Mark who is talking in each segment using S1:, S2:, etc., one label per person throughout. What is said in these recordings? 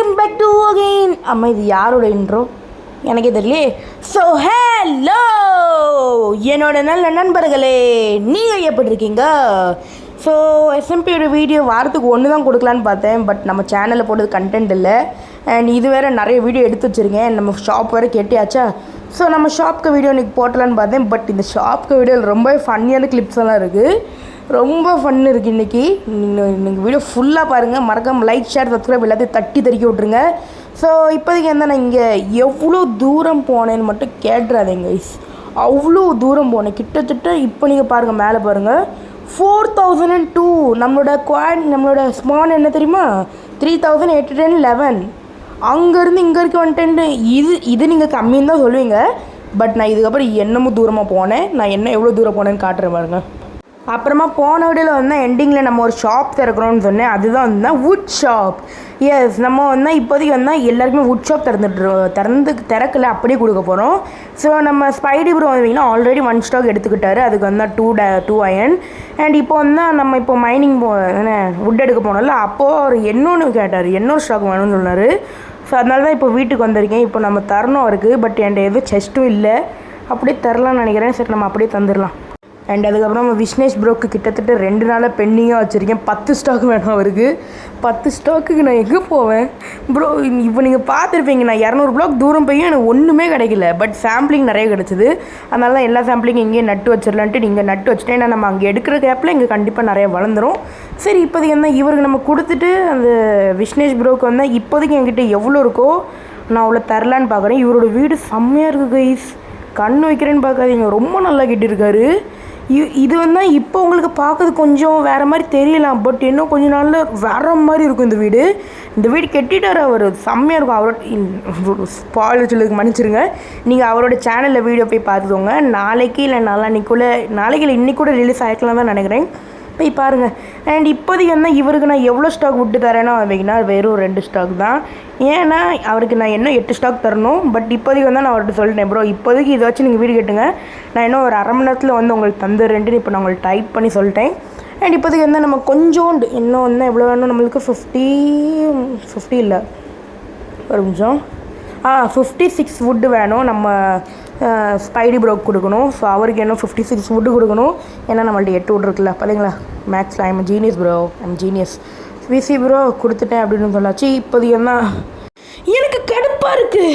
S1: Welcome back to again. அம்மா இது யாரோட இன்ட்ரோ எனக்கே தெரியலையே. ஸோ ஹலோ என்னோட நல்ல நண்பர்களே, நீங்கள் எப்படி இருக்கீங்க? ஸோ எஸ்எம்பியோட வீடியோ வாரத்துக்கு ஒன்று தான் கொடுக்கலான்னு பார்த்தேன். பட் நம்ம சேனலில் போட்டது கண்டென்ட் இல்லை. அண்ட் இது வேறு நிறைய வீடியோ எடுத்து வச்சுருக்கேன். நம்ம ஷாப் வேறு கேட்டியாச்சா. ஸோ நம்ம ஷாப்புக்கு வீடியோ இன்றைக்கி போட்டலான்னு பார்த்தேன். பட் இந்த ஷாப்புக்கு வீடியோவில் ரொம்ப ஃபன்னியான கிளிப்ஸ் எல்லாம் இருக்குது. ரொம்ப ஃபன் இருக்குது இன்றைக்கி. நீங்கள் வீடியோ ஃபுல்லாக பாருங்கள். மறக்காமல் லைக், ஷேர், சப்ஸ்கிரைப் எல்லாத்தையும் தட்டி தெறிக்க விட்ருங்க. ஸோ இப்போதைக்கு வந்து நான் இங்கே எவ்வளோ தூரம் போனேன்னு மட்டும் கேட்டுறாதீங்க கைஸ். அவ்வளோ தூரம் போனேன். கிட்டத்தட்ட இப்போ நீங்கள் பாருங்கள், மேலே பாருங்கள், 4002. நம்மளோட ஸ்மான் என்ன தெரியுமா, 3811. அங்கேருந்து இங்கே இருக்க வந்துட்டேன்ட்டு இது நீங்கள் கம்மின்னு தான் சொல்லுவீங்க. பட் நான் இதுக்கப்புறம் என்னமோ தூரமாக போனேன். நான் எவ்வளோ தூரம் போனேன்னு காட்டுறேன் பாருங்க. அப்புறமா போன வீடியோவில் வந்து எண்டிங்கில் நம்ம ஒரு ஷாப் திறக்கிறோன்னு சொன்னேன். அதுதான் வந்து வுட் ஷாப். எஸ், நம்ம வந்து இப்போதைக்கு வந்து எல்லாருக்குமே வுட் ஷாப் திறக்கலை, அப்படியே கொடுக்க போகிறோம். ஸோ நம்ம ஸ்பைடி ப்ரோ வந்தீங்கன்னா ஆல்ரெடி 1 ஸ்டாக் எடுத்துக்கிட்டாரு. அதுக்கு வந்து 2 அயன். அண்ட் இப்போ வந்து நம்ம இப்போ மைனிங் வுட் எடுக்க போனோம்ல, அப்போது அவர் இன்னொன்று கேட்டார், இன்னொரு ஸ்டாக் வேணும்னு சொன்னார். ஸோ அதனால தான் இப்போ வீட்டுக்கு வந்திருக்கேன். இப்போ நம்ம தரணும் இருக்குது. பட் என்கிட்ட எதுவும் செஸ்ட்டும் இல்லை, அப்படியே தரலான்னு நினைக்கிறேன். சரி, நம்ம அப்படியே தந்துடலாம். அண்ட் அதுக்கப்புறம் நம்ம விஷ்ணேஷ் ப்ரோக்கு கிட்டத்தட்ட 2 நாளாக பெண்டிங்காக வச்சுருக்கேன். 10 ஸ்டாக் வேணும் அவருக்கு. 10 ஸ்டாக்குக்கு நான் எங்கே போவேன் ப்ரோ? இப்போ நீங்கள் பார்த்துருப்பீங்க, நான் 200 பிளாக் தூரம் போய் எனக்கு ஒன்றுமே கிடைக்கல. பட் சாம்பிளிங் நிறைய கிடச்சிது. அதனால தான் எல்லா சாம்பிளிங் இங்கேயே நட்டு வச்சிடலான்ட்டு நீங்கள் நட்டு வச்சுட்டேன். ஏன்னா நம்ம அங்கே எடுக்கிற கேப்பில் இங்கே கண்டிப்பாக நிறைய வளர்ந்துடும். சரி, இப்போதைக்கு வந்து இவருக்கு நம்ம கொடுத்துட்டு அந்த விஷ்ணேஷ் ப்ரோக்கு வந்து இப்போதைக்கு என்கிட்ட எவ்வளோ இருக்கோ நான் அவ்வளோ தரலான்னு பார்க்குறேன். இவரோட வீடு செம்மையாக இருக்குது கைஸ். கண் வைக்கிறேன்னு பார்க்காதீங்க, ரொம்ப நல்லா கட்டியிருக்காரு. இது வந்து இப்போ உங்களுக்கு பார்க்குறது கொஞ்சம் வேறு மாதிரி தெரியலாம். பட் இன்னும் கொஞ்சம் நாளில் வேறு மாதிரி இருக்கும் இந்த வீடு. இந்த வீடு கட்டிட்டார் அவர், செம்மையாக இருக்கும். அவரோட ஸ்பாயில் சொல்லுறதுக்கு மன்னிச்சிருங்க. நீங்கள் அவரோட சேனலில் வீடியோ போய் பார்த்துக்கோங்க. நாளைக்கு இல்லை நாளைக்கு இல்லை இன்னைக்கு கூட ரிலீஸ் ஆகிக்கலாம் தான் நினைக்கிறேன். போய் பாருங்கள். அண்ட் இப்போதைக்கு வந்து இவருக்கு நான் எவ்வளோ ஸ்டாக் விட்டு தரேனோ வைங்கன்னா வெறும் 2 ஸ்டாக் தான். ஏன்னா அவருக்கு நான் இன்னும் 8 ஸ்டாக் தரணும். பட் இப்போதைக்கு வந்து நான் அவர்கிட்ட சொல்லிட்டேன், ப்ரோ இப்போதைக்கு இதை வச்சு நீங்கள் வீடு கேட்டுங்க, நான் இன்னும் ஒரு அரை மணி நேரத்தில் வந்து உங்களுக்கு தந்துடுறேன்ட்டு இப்போ நான் உங்களுக்கு டைப் பண்ணி சொல்லிட்டேன். அண்ட் இப்போதைக்கு வந்து நம்ம கொஞ்சோண்டு இன்னும் வந்து எவ்வளோ வேணும் நம்மளுக்கு 50 இல்லை, ஒரு நிமிஷம், 56 வுட்டு வேணும். நம்ம ஸ்பைடி ப்ரோக்கு கொடுக்கணும். ஸோ அவருக்கு என்ன 56 வுட்டு கொடுக்கணும். ஏன்னா நம்மள்ட்ட 8 வுட் இருக்குல்ல, பார்த்தீங்களா? மேக்ஸில் I'm genius bro, I'm genius. VC bro கொடுத்துட்டேன் அப்படின்னு சொல்லாச்சு. இப்போதைக்கு என்ன எனக்கு கடுப்பாக இருக்குது.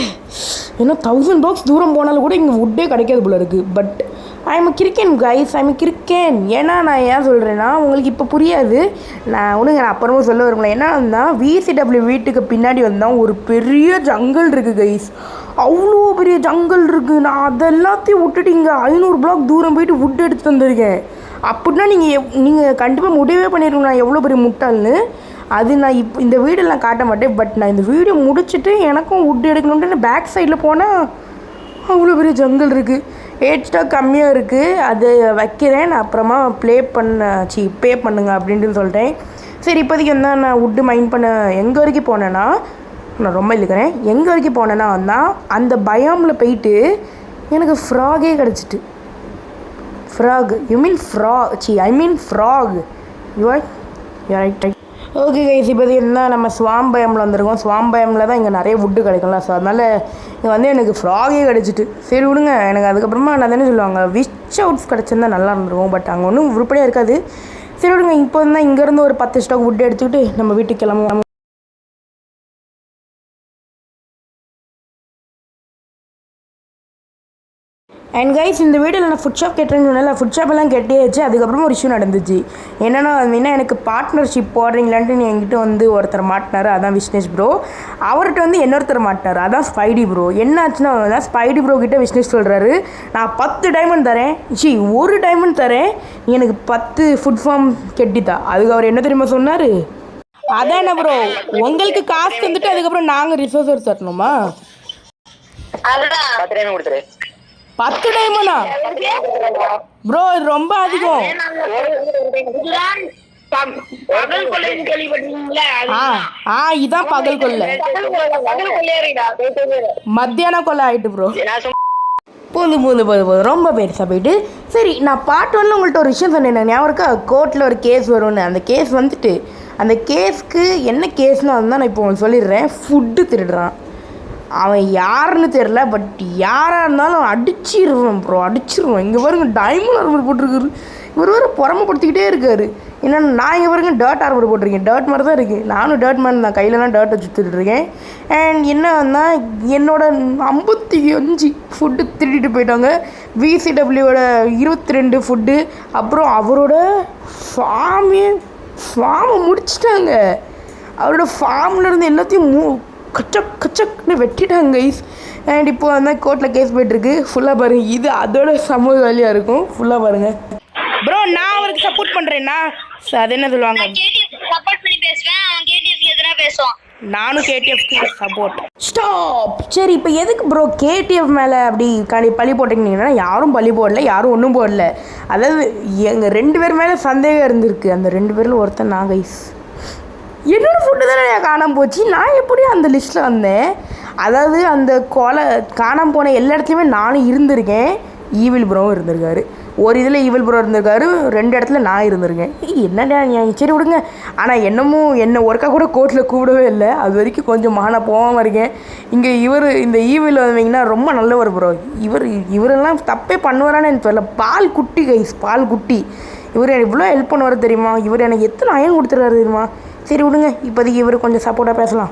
S1: ஏன்னா 1000 பாக்ஸ் தூரம் போனாலும் கூட இங்கே வுட்டே கிடைக்காது போல இருக்குது. But I'm cracking guys, I'm cracking. ஏன்னா நான் ஏன் சொல்கிறேன்னா உங்களுக்கு இப்போ புரியாது. நான் அப்புறமா சொல்ல வருங்களேன். ஏன்னா வந்தால் விசிடபிள்யூ வீட்டுக்கு பின்னாடி வந்தால் ஒரு பெரிய ஜங்கல் இருக்குது கைஸ். அவ்வளோ பெரிய ஜங்கல் இருக்குது. நான் அதெல்லாத்தையும் விட்டுட்டு இங்கே 500 பிளாக் தூரம் போயிட்டு வுட் எடுத்து வந்திருக்கேன். அப்படின்னா நீங்கள் கண்டிப்பாக முடிவே பண்ணியிருக்கணும் நான் எவ்வளோ பெரிய முட்டாள்னு. அது நான் இந்த வீடியோலாம் காட்ட மாட்டேன். பட் நான் இந்த வீடியோ முடிச்சுட்டு எனக்கும் வுட் எடுக்கணுன்ட்டு பேக் சைடில் போனால் அவ்வளோ பெரிய ஜங்கல் இருக்குது. 8 ஸ்டாக் கம்மியாக இருக்குது. அது வைக்கிறேன், நான் அப்புறமா பே பண்ணுங்க அப்படின்ட்டு சொல்லிட்டேன். சரி, இப்போதைக்கு வந்து நான் வுட்டு மைண்ட் பண்ண எங்கே வரைக்கும் போனேன்னா, நான் ரொம்ப இழுக்கிறேன், எங்கே வரைக்கும் போனேன்னா வந்தால் அந்த பயாமில் போயிட்டு எனக்கு ஃப்ராகே கிடச்சிட்டு. Frog I mean frog. You right. Okay guys, இப்போ என்ன நம்ம ஸ்வாம் பயமில் வந்திருக்கோம். ஸ்வாம் பயமில் தான் இங்கே நிறைய வுட்டு கிடைக்கும்ல. ஸோ அதனால் இங்கே வந்து எனக்கு ஃப்ராகே கிடச்சிட்டு. சரி விடுங்க, எனக்கு அதுக்கப்புறமா நான் தானே சொல்லுவாங்க விச் அவுட்ஸ் கிடச்சிருந்தா நல்லா இருந்திருக்கும். பட் அங்கே ஒன்றும் உருப்படியாக இருக்காது. சரி விடுங்க, இப்போ தான் இங்கேருந்து ஒரு 10 ஸ்டாக் வுட்டு எடுத்துக்கிட்டு நம்ம வீட்டுக்கு கிளம்புவோம். அண்ட் கைஸ், இந்த வீடியோவில் நான் ஃபுட் ஷாப் கேட்டேன்னு சொன்னால ஃபுட் ஷாப்பெல்லாம் கெட்டியாச்சு. அதுக்கப்புறமா ஒரு இஷ்யூ நடந்துச்சு. என்னென்னா எனக்கு பார்ட்னர்ஷிப் போடுறீங்களான்ட்டு என்கிட்ட வந்து ஒருத்தர் மாட்டினார். அதான் விஷ்ணேஷ் ப்ரோ. அவர்கிட்ட வந்து இன்னொருத்தர் மாட்டினார். அதான் ஸ்பைடி ப்ரோ. என்ன ஆச்சுன்னா தான் ஸ்பைடி ப்ரோ கிட்ட விஷ்ணேஷ் சொல்கிறாரு, நான் 10 டைமண்ட் தரேன், 1 டைமண்ட் தரேன், எனக்கு 10 ஃபுட் ஃபார்ம் கெட்டித்தா. அதுக்கு அவர் என்ன தெரியுமா சொன்னார், அதான ப்ரோ உங்களுக்கு காசு தந்துட்டு அதுக்கப்புறம் நாங்கள் ரிசோர்ஸ் தரணுமா? 10 டைமண்டா ப்ரோ? இது ரொம்ப அதிகம். இதான் பகல் கொள்ளை, மத்தியான கொள்ளை ஆயிட்டு ப்ரோ. போதும் ரொம்ப பெருசாக போயிட்டு. சரி, நான் பார்ட் 1ல் உங்கள்கிட்ட ஒரு விஷயம் சொன்னேன் ஞாபகம் இருக்கா? கோர்ட்டில் ஒரு கேஸ் வரும்னு. அந்த கேஸ் வந்துட்டு அந்த கேஸ்க்கு என்ன கேஸ்னு தான் நான் இப்போ உங்களுக்கு சொல்லிடுறேன். ஃபுட்டு திருடுறான். அவன் யாருன்னு தெரில, பட் யாராக இருந்தாலும் அடிச்சிருவேன் ப்ரோ, அடிச்சிருவேன். இங்கே பாருங்க டைமண்ட் ஆர்மர் போட்டிருக்காரு. இவர் வேறு பொறாமப்படுத்திக்கிட்டே இருக்காரு. என்னென்னா நான் இங்கே பாருங்க டர்ட் ஆர்மர் போட்டிருக்கேன். டர்ட் மாதிரி தான் இருக்குது. நானும் டர்ட் மேன் தான், கையிலலாம் டர்ட் வச்சுட்டு இருக்கேன். அண்ட் என்னன்னா என்னோட 55 ஃபுட்டு திருடிட்டு போயிட்டாங்க. விசிடபிள்யூட 22 ஃபுட்டு. அப்புறம் அவரோட ஃபார்மை முடிச்சிட்டாங்க. அவரோட ஃபார்ம்லேருந்து எல்லாத்தையும் கச்சக்னு வெட்டிட்டாங்க கைஸ். அண்ட் இப்போ வந்து கோர்ட்டில் கேஸ் போய்ட்டுருக்கு. ஃபுல்லாக பாருங்கள், இது அதோட சமூக வேலையாக இருக்கும். ஃபுல்லாக பாருங்கள் ப்ரோ. நான் அவருக்கு சப்போர்ட் பண்ணுறேன்னா அது என்ன சொல்லுவாங்க,
S2: சப்போர்ட் பண்ணி பேசுவேன், அவன் கேடிஎஃப்க்கு எதிராக பேசுவான்.
S1: நானும் கேடிஎஃப்க்கு சப்போர்ட். ஸ்டாப். சரி, இப்போ எதுக்கு ப்ரோ கேடிஎஃப் மேலே அப்படி பழி போட்டிங்கன்னா, யாரும் பழி போடல, யாரும் ஒன்றும் போடல. அதாவது எங்கள் 2 பேர் மேலே சந்தேகம் இருந்திருக்கு. அந்த 2 பேரில் ஒருத்தன் நான் கைஸ். என்னோடய ஃபுட்டு தானே காணாமல் போச்சு. நான் எப்படியும் அந்த லிஸ்ட்டில் வந்தேன். அதாவது அந்த காணாமல் போன எல்லா இடத்துலையுமே நானும் இருந்திருக்கேன். ஈவில் ப்ரோவும் இருந்திருக்காரு. ஒரு இதில் ஈவில் ப்ரோ இருந்திருக்காரு, 2 இடத்துல நான் இருந்திருக்கேன். என்னடா சரி விடுங்க. ஆனால் என்னை ஒருக்கா கூட கோர்ட்டில் கூப்பிடவே இல்லை. அது வரைக்கும் கொஞ்சம் நான் போகாமல் இருக்கேன். இங்கே இந்த ஈவில் வந்தீங்கன்னா ரொம்ப நல்லவர் ப்ரோ. இவரெல்லாம் தப்பே பண்ணுவாரான்னு எனக்கு தெரியல. பால் குட்டி கைஸ், பால் குட்டி. இவர் எனக்கு இவ்வளோ ஹெல்ப் பண்ணுவார் தெரியுமா. இவர் எனக்கு எத்தனை அயன் கொடுத்துருக்காரு தெரியுமா. சரி விடுங்க, இப்போதைக்கு இவர் கொஞ்சம் சப்போர்ட்டாக பேசலாம்.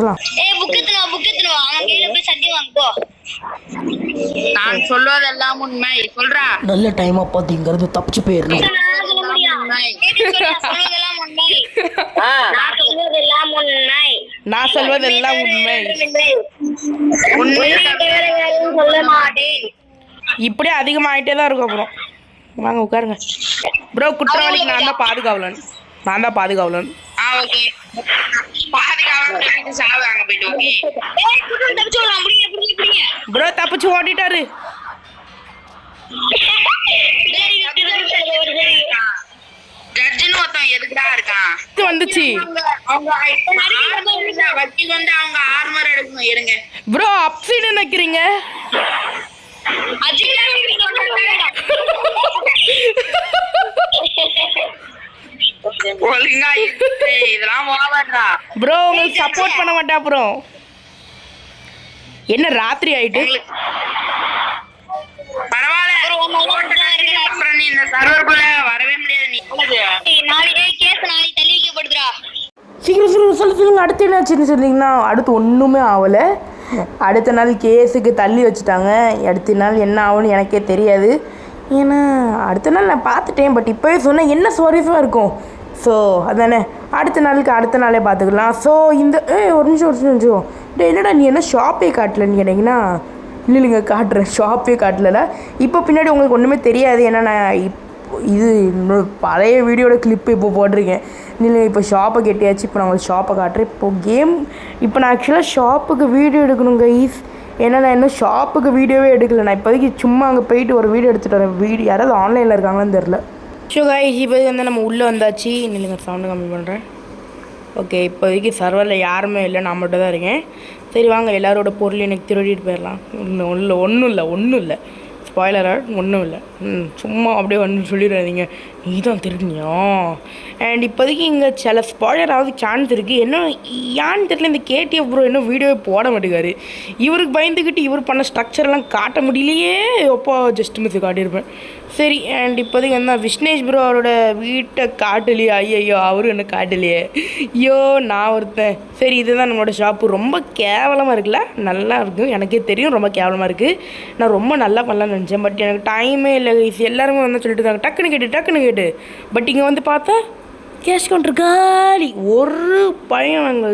S2: நான் சொல்வதெல்லாம் உண்மை. சொல்றா,
S1: நல்ல டைமா பாத்தீங்கிறது தப்பிச்சு போயிடணும். நான் சொல்வதெல்லாம் உண்மை. இப்படியே அதிகமாயிட்டே தான் இருக்கும். அப்புறம் வாங்க உட்காருங்க ப்ரோ. குற்றவாளிக்கு நான் தான் பாதுகாவலன். ப்ரோ தப்பிச்சு ஓடிட்டாரு. வந்துச்சு ப்ரோ. அப்சைடு நினைக்கிறீங்க ப்ரோ. உங்களுக்கு சப்போர்ட் பண்ண மாட்டா ப்ரோ. என்ன ராத்திரி ஆயிட்டு சீக்கிரம் சொல்லுங்க. அடுத்து என்ன ஆச்சுன்னு சொன்னீங்கன்னா, அடுத்து ஒன்றுமே ஆகலை. அடுத்த நாள் கேஸுக்கு தள்ளி வச்சுட்டாங்க. அடுத்த நாள் என்ன ஆகும்னு எனக்கே தெரியாது. ஏன்னா அடுத்த நாள் நான் பார்த்துட்டேன். பட் இப்போவே சொன்னால் என்ன சுவாரஸ்யமாக இருக்கும். ஸோ அதானே, அடுத்த நாளே பார்த்துக்கலாம். ஸோ இந்த ஒரு நிமிஷம் என்னடா நீ என்ன ஷாப்பே காட்டலன்னு கேட்டிங்கன்னா, இல்லைங்க காட்டுறேன். ஷாப்பே காட்டல. இப்போ பின்னாடி உங்களுக்கு ஒன்றுமே தெரியாது. ஏன்னா நான் இது இன்னொரு பழைய வீடியோட கிளிப்பு இப்போ போட்டிருக்கேன். இல்லை இப்போ ஷாப்பை கெட்டியாச்சு. இப்போ நான் உங்களுக்கு ஷாப்பை காட்டுறேன். இப்போ நான் ஆக்சுவலாக ஷாப்புக்கு வீடியோ எடுக்கணும் கைஸ். ஏன்னா நான் இன்னும் ஷாப்புக்கு வீடியோவே எடுக்கலை. நான் இப்போதைக்கு சும்மா அங்கே போயிட்டு ஒரு வீடியோ எடுத்துகிட்டு வரேன். யாராவது ஆன்லைனில் இருக்காங்களான்னு தெரில. ஸோ கைஸ் இப்போதைக்கு வந்து நம்ம உள்ளே வந்தாச்சு. இல்லைங்க சவுண்டு கம்மி பண்ணுறேன். ஓகே, இப்போதைக்கு சர்வரில் யாருமே இல்லை, நான் மட்டும் தான் இருக்கேன். சரி வாங்க, எல்லாரோட பொருள் எனக்கு திருடிட்டு போயிடலாம். ஒன்றும் இல்லை ஸ்பாய்லர் ஒன்றும் இல்லை. சும்மா அப்படியே வந்து சொல்லிடாதீங்க நீ தான் திருடினியா. அண்ட் இப்போதைக்கு இங்கே சில ஸ்பாய்லர் ஆகுது சான்ஸ் இருக்குது. என்ன ஏன்னு தெரியல, இந்த கேடிஎஃப் ப்ரோ இன்னும் வீடியோவே போட மாட்டேங்காரு. இவருக்கு பயந்துக்கிட்டு இவர் பண்ண ஸ்ட்ரக்சர்லாம் காட்ட முடியலையே. எப்போ ஜஸ்ட் மிஸ் காட்டியிருப்பேன். சரி, அண்ட் இப்போதைக்கு வந்து விஷ்ணேஷ் ப்ரோ அவரோட வீட்டை காட்டலையே. ஐயோ அவரும் என்ன காட்டலையே. ஐயோ நான் ஒருத்தன். சரி, இதுதான் நம்மளோட ஷாப்பு. ரொம்ப கேவலமாக இருக்குல்ல. நல்லா இருக்கும், எனக்கே தெரியும் ரொம்ப கேவலமாக இருக்குது. நான் ரொம்ப நல்லா பண்ணலான்னு நினச்சேன். பட் எனக்கு டைமே இல்லை. எல்லாருமே வந்து சொல்லிட்டு இருக்காங்க டக்குன்னு கேட்டு. பட் இங்கே வந்து பார்த்தா கேஷ் கவுண்டர் காலி. ஒரு பையன் வாங்க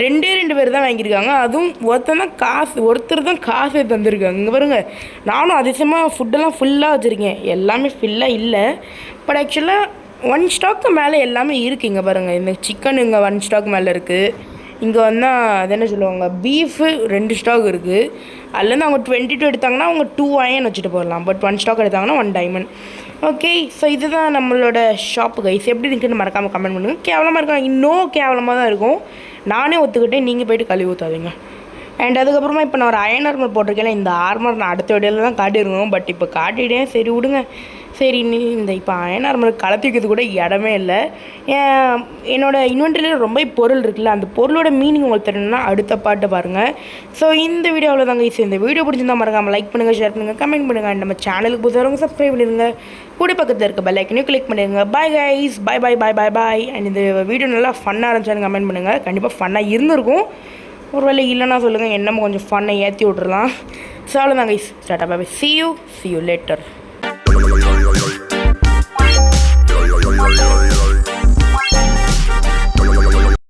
S1: 2 பேர் தான் வாங்கியிருக்காங்க. அதுவும் ஒருத்தர் தான் காசே தந்திருக்காங்க. இங்கே பாருங்க, நானும் அதிசயமாக ஃபுட்டெல்லாம் ஃபுல்லாக வச்சுருக்கேன். எல்லாமே ஃபுல்லாக இல்லை. பட் ஆக்சுவலாக 1 ஸ்டாக்கு மேலே எல்லாமே இருக்குது. இங்கே பாருங்கள், இந்த சிக்கன் இங்கே 1 ஸ்டாக் மேலே இருக்குது. இங்கே வந்தால் அது என்ன சொல்லுவாங்க, பீஃபு 2 ஸ்டாக் இருக்குது. அதுலேருந்து அவங்க 22 எடுத்தாங்கன்னா அவங்க 2 அயன் வச்சுட்டு போடலாம். பட் 1 ஸ்டாக் எடுத்தாங்கன்னா 1 டைமண்ட். ஓகே, ஸோ இதுதான் நம்மளோட ஷாப்பு கைஸ். எப்படி இருக்குன்னு மறக்காமல் கமெண்ட் பண்ணுங்கள். கேவலமாக இருக்கும், இன்னும் கேவலமாக தான் இருக்கும். நானே ஒத்துக்கிட்டேன், நீங்கள் போய்ட்டு கழுவி ஊற்றாதீங்க. அண்ட் அதுக்கப்புறமா இப்போ நான் ஒரு அயன் ஆர்மர் போட்டிருக்கேன். இந்த ஆர்மர் நான் அடுத்த வீடியோவில் தான் காட்டியிருக்கணும். பட் இப்போ காட்டிட்டேன், சரி விடுங்க. சரி நீ இந்த இப்போ அயன் ஆர்மர் கலத்தி வைக்கிறது கூட இடமே இல்லை. என்னோட இன்வென்ட்ரியில் ரொம்ப பொருள் இருக்குல்ல, அந்த பொருளோட மீனிங் உங்களுக்கு தெரியணும்னா அடுத்த பாட்டு பாருங்கள். ஸோ இந்த வீடியோவில் தாங்க ஈஸி. இந்த வீடியோ பிடிச்சிருந்தா மறக்காமல் லைக் பண்ணுங்கள், ஷேர் பண்ணுங்கள், கமெண்ட் பண்ணுங்கள். அண்ட் நம்ம சேனலுக்கு புதுசாக சப்ஸ்கிரைப் பண்ணிடுங்க. கூட பக்கத்தில் இருக்க பெல் ஐக்கனையும் கிளிக் பண்ணிடுங்க. Bye guys, bye bye bye bye bye. And இந்த வீடியோ நல்லா ஃபன்னாக இருந்துச்சான்னு கமெண்ட் பண்ணுங்கள். கண்டிப்பாக ஃபன்னாக இருந்திருக்கும். ஒரு வேளை இல்லைன்னா சொல்லுங்கள், என்னமோ கொஞ்சம் ஃபன்னை ஏற்றி விட்றலாம். ஸோ அவ்வளோதான் guys, start bye. See you later.